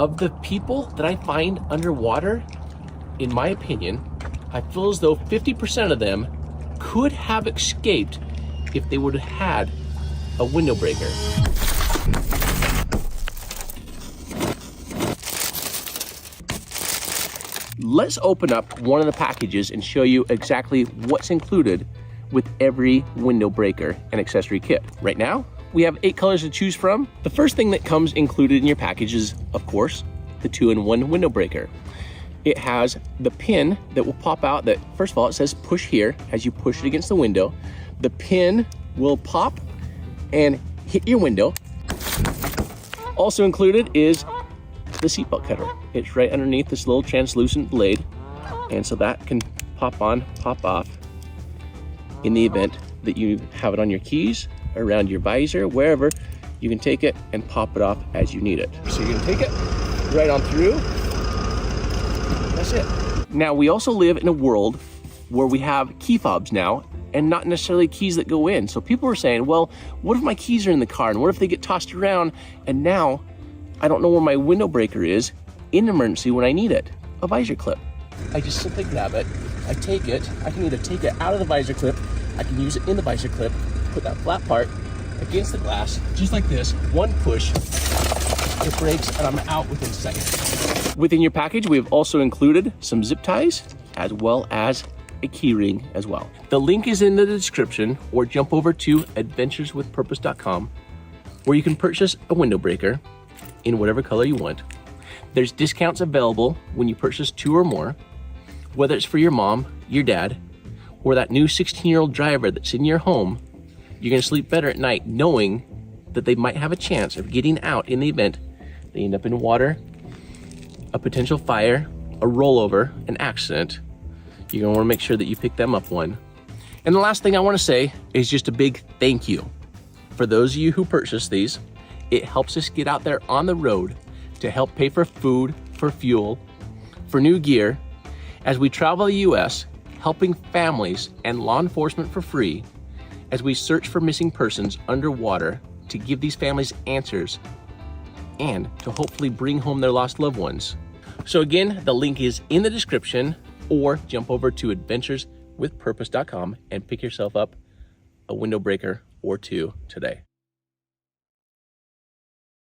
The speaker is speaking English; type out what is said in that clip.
Of the people that I find underwater, in my opinion, I feel as though 50% of them could have escaped if they would have had a window breaker. Let's open up one of the packages and show you exactly what's included with every window breaker and accessory kit. Right now, we have 8 colors to choose from. The first thing that comes included in your package is, of course, the 2-in-1 window breaker. It has the pin that will pop out that, first of all, it says push here. As you push it against the window, the pin will pop and hit your window. Also included is the seatbelt cutter. It's right underneath this little translucent blade. And so that can pop on, pop off in the event that you have it on your keys, around your visor, wherever. You can take it and pop it off as you need it. So you're gonna take it right on through. That's it. Now, we also live in a world where we have key fobs now, and not necessarily keys that go in. So people are saying, well, what if my keys are in the car, and what if they get tossed around, and now I don't know where my window breaker is in an emergency when I need it? A visor clip. I just simply grab it, I take it, I can either take it out of the visor clip, I can use it in the visor clip, put that flat part against the glass, just like this, one push, it breaks, and I'm out within seconds. Within your package, we have also included some zip ties, as well as a key ring as well. The link is in the description, or jump over to adventureswithpurpose.com, where you can purchase a window breaker in whatever color you want. There's discounts available when you purchase 2 or more, whether it's for your mom, your dad, or that new 16-year-old driver that's in your home. You're gonna sleep better at night knowing that they might have a chance of getting out in the event they end up in water, a potential fire, a rollover, an accident. You're gonna wanna make sure that you pick them up one. And the last thing I wanna say is just a big thank you. For those of you who purchase these, it helps us get out there on the road to help pay for food, for fuel, for new gear, as we travel the US, helping families and law enforcement for free, as we search for missing persons underwater to give these families answers and to hopefully bring home their lost loved ones. So again, the link is in the description, or jump over to adventureswithpurpose.com and pick yourself up a window breaker or 2 today.